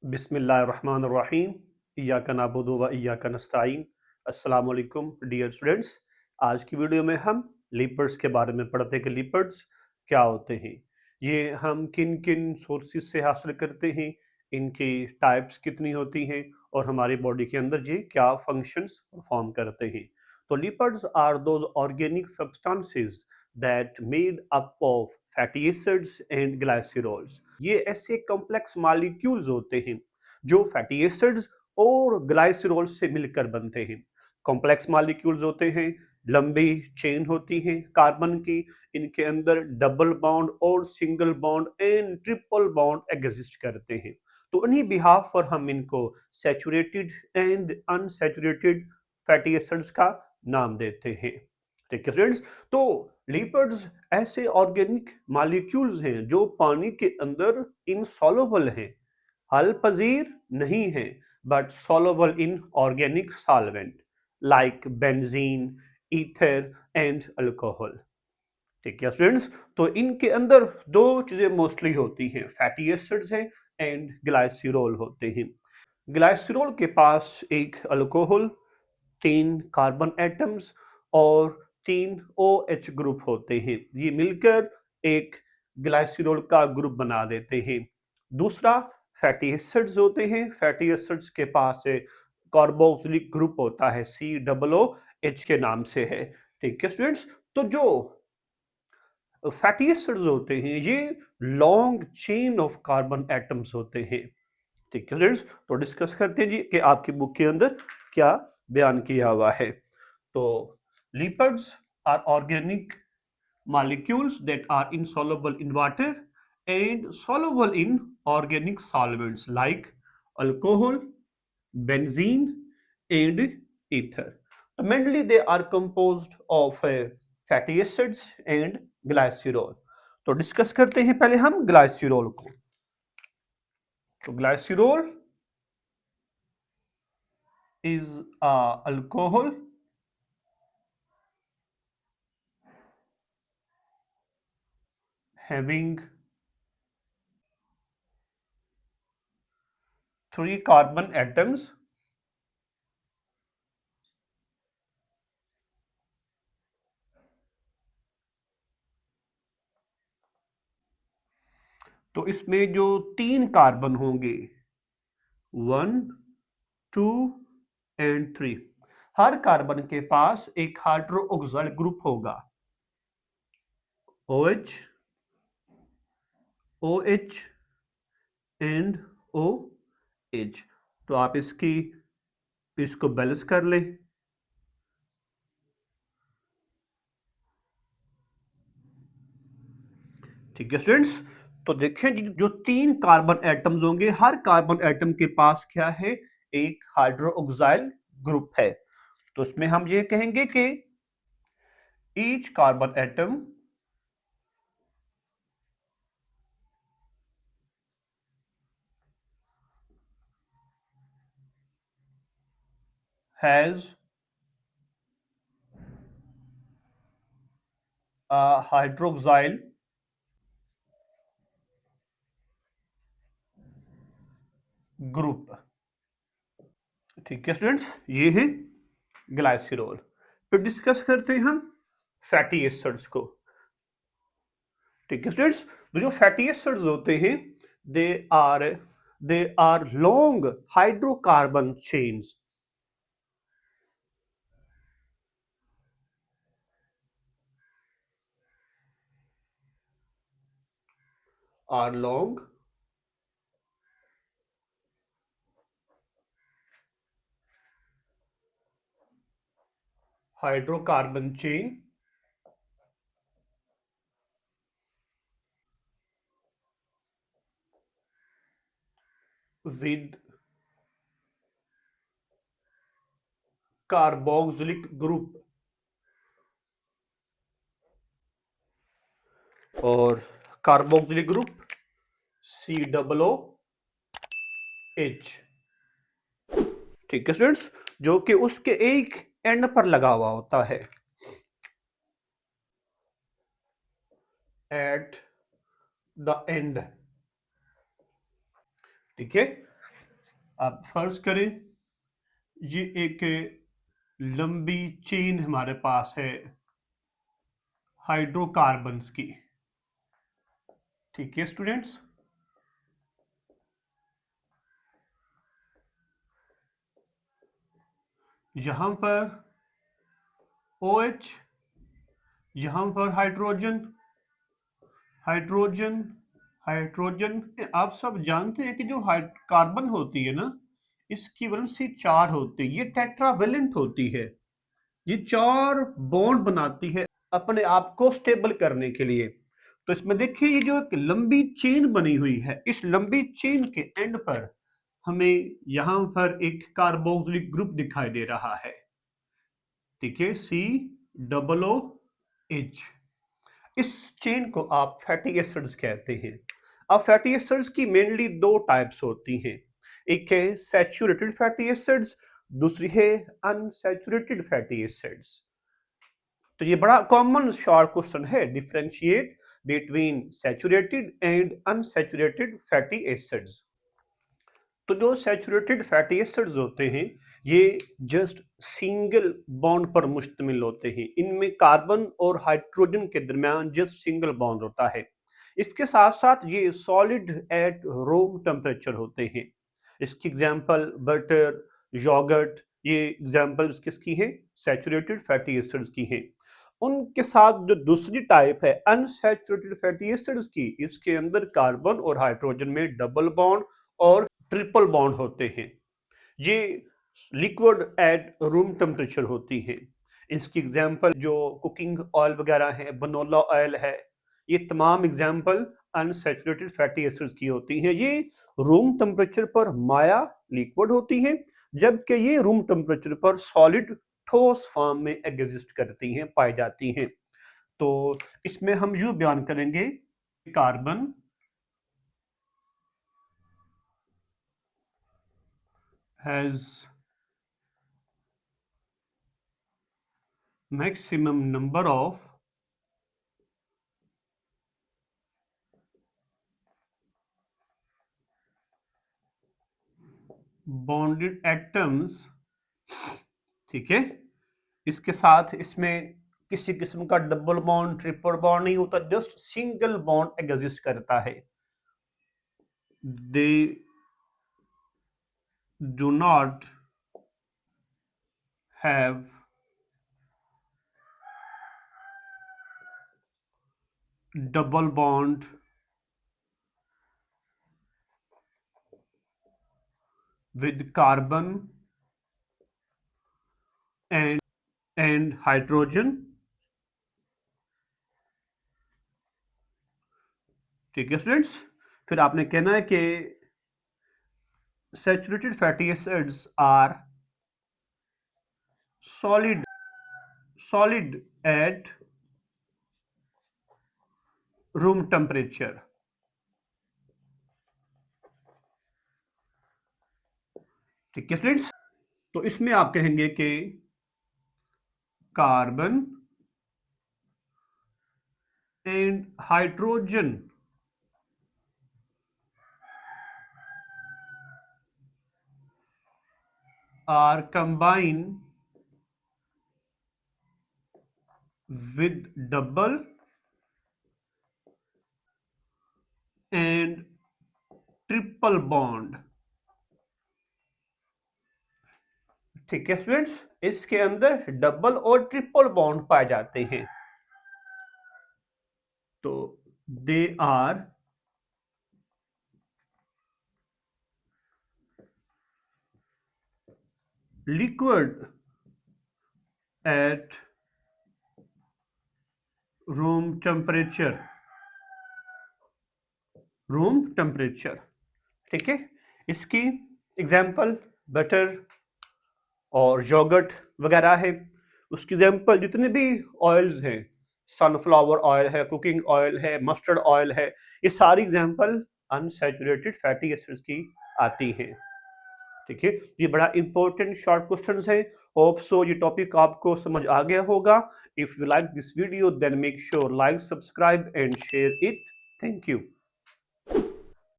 बिस्मिल्लाहिर्रहमानिर्रहीम। इय्याका नअबुदु व इय्याका नस्तईन। अस्सलाम वालेकुम डियर स्टूडेंट्स। आज की वीडियो में हम लिपिड्स के बारे में पढ़ते हैं कि लिपिड्स क्या होते हैं, ये हम किन किन सोर्सेज से हासिल करते हैं, इनकी टाइप्स कितनी होती हैं और हमारी बॉडी के अंदर ये क्या फंक्शंस परफॉर्म करते हैं। तो lipids are those organic substances that made up of fatty acids and glycerols. ये ऐसे कॉम्प्लेक्स मॉलिक्यूल्स होते हैं जो फैटी एसिड्स और ग्लाइसरोल से मिलकर बनते हैं। कॉम्प्लेक्स मॉलिक्यूल्स होते हैं, लंबी चेन होती है कार्बन की, इनके अंदर डबल बॉन्ड और single bond and triple bond exist करते हैं। तो उन्हीं बिहाफ पर हम इनको saturated and unsaturated fatty acids का नाम देते हैं। ठीक है स्टूडेंट्स। तो लिपिड्स ऐसे ऑर्गेनिक मॉलिक्यूल्स हैं जो पानी के अंदर इनसॉल्युबल हैं, हल पजीर नहीं है, but soluble in organic solvent like benzene, ether and alcohol. ठीक है स्टूडेंट्स। तो इनके अंदर दो चीजें मोस्टली होती हैं, फैटी एसिड्स हैं एंड ग्लाइसरॉल होते हैं। ग्लाइसरॉल के पास एक अल्कोहल, तीन कार्बन एटम्स और तीन ओ एच ग्रुप होते हैं, ये मिलकर एक ग्लाइसरॉल का ग्रुप बना देते हैं। दूसरा फैटी एसिड्स होते हैं, फैटी एसिड्स के पास कार्बोक्सिलिक ग्रुप होता है, सी डबल ओ एच के नाम से है। ठीक है स्टूडेंट्स। तो जो फैटी एसिड्स होते हैं ये long chain of carbon atoms होते हैं। ठीक है स्टूडेंट्स। तो डिस्कस करते हैं जी कि आपकी बुक के अंदर क्या बयान किया हुआ है। तो lipids are organic molecules that are insoluble in water and soluble in organic solvents like alcohol, benzene and ether. Mainly they are composed of fatty acids and glycerol. तो डिस्कस करते हैं पहले हम ग्लाइसिरोल को। तो glycerol is alcohol having 3 carbon atoms तो इसमें जो 3 कार्बन होंगे 1, 2 एंड 3, हर कार्बन के पास एक हाइड्रोक्साइड ग्रुप होगा, OH, OH एंड OH। तो आप इसको बैलेंस कर लें। ठीक है स्टूडेंट्स। तो देखें जो 3 कार्बन एटम्स होंगे, हर कार्बन एटम के पास क्या है, एक हाइड्रोक्साइड ग्रुप है। तो इसमें हम ये कहेंगे कि each carbon atom has hydroxyl group. ठीक है स्टूडेंट्स, ये है ग्लाइसिरोल। फिर डिस्कस करते हैं हम फैटी एसिड्स को। ठीक है स्टूडेंट्स। तो जो फैटी एसिड्स होते हैं they are they are long hydrocarbon chains, are long hydrocarbon chain with carboxylic group. और carboxylic group C double O H. ठीक है स्टूडेंट्स, जो कि उसके एक एंड पर लगा हुआ होता है, एट द एंड। ठीक है। आप फर्ज करें ये एक लंबी चेन हमारे पास है हाइड्रोकार्बन्स की। ठीक है स्टूडेंट्स, यहां पर OH, यहां पर हाइड्रोजन, हाइड्रोजन, हाइड्रोजन। आप सब जानते हैं कि जो कार्बन होती है ना, इसकी वैलेंसी 4 होती है, ये टेट्रावेलेंट होती है। ये 4 बॉन्ड बनाती है अपने आप को स्टेबल करने के लिए। तो इसमें देखिए ये जो एक लंबी चेन बनी हुई है, इस लंबी चेन के एंड पर हमें यहां पर एक कार्बोक्सिलिक ग्रुप दिखाई दे रहा है। ठीक है, COOH। इस चेन को आप फैटी एसिड्स कहते हैं। अब फैटी एसिड्स की मेनली दो टाइप्स होती हैं, एक है सैचुरेटेड फैटी एसिड्स, दूसरी है अनसैचुरेटेड फैटी एसिड्स। तो ये बड़ा कॉमन शॉर्ट क्वेश्चन है, differentiate between saturated and unsaturated fatty acids. तो जो सैचुरेटेड फैटी एसिड्स होते हैं ये जस्ट सिंगल बॉन्ड पर मुश्तमिल होते हैं, इनमें कार्बन और हाइड्रोजन के दरमियान जस्ट सिंगल बॉन्ड होता है। इसके साथ साथ ये सॉलिड एट रूम टेम्परेचर होते हैं। इसकी एग्जांपल बटर, योगर्ट, ये एग्जांपल्स किसकी हैं? सैचुरेटेड फैटी एसिड्स की हैं। उनके साथ जो दूसरी टाइप है अनसैचुरेटेड फैटी एसिड्स की, इसके अंदर कार्बन और हाइड्रोजन में डबल बॉन्ड और ट्रिपल बॉन्ड होते हैं। ये लिक्विड एट रूम टेम्परेचर होती हैं। इसकी एग्जांपल जो कुकिंग ऑयल वगैरह है, बनोला ऑयल है, ये तमाम एग्जांपल अनसैचुरेटेड फैटी एसिड्स की होती हैं। ये रूम टेम्परेचर पर माया लिक्विड होती हैं, जबकि ये रूम टेम्परेचर पर सॉलिड ठोस फॉर्म में एग्जिस्ट करती हैं, पाई जाती हैं। तो इसमें हम यूं बयान करेंगे, carbon has maximum number of bonded atoms। ठीक है, इसके साथ इसमें किसी किस्म का डबल बॉन्ड, ट्रिपल बॉन्ड नहीं होता, जस्ट सिंगल बॉन्ड एग्जिस्ट करता है। They do not have double bond with carbon and hydrogen. ठीक है स्टूडेंट्स, फिर आपने कहना है कि saturated fatty acids are solid at room temperature. ठीक है स्टूडेंट्स, तो इसमें आप कहेंगे कि carbon and hydrogen are combined with double and triple bond. ठीक है स्टूडेंट्स, इसके अंदर डबल और ट्रिपल बॉन्ड पाए जाते हैं। तो they are liquid at room temperature, room temperature. ठीक है, इसकी एग्जांपल बटर और योगर्ट वगैरह है। उसकी एग्जांपल जितने भी ऑयल्स हैं, सनफ्लावर ऑयल है, कुकिंग ऑयल है, मस्टर्ड ऑयल है, ये सारी एग्जांपल अनसैचुरेटेड फैटी एसिड्स की आती हैं। ठीक है, ये बड़ा इंपॉर्टेंट शॉर्ट क्वेश्चन है। होप सो ये टॉपिक आपको समझ आ गया होगा। If you like this video then make sure like, subscribe and share it. Thank you.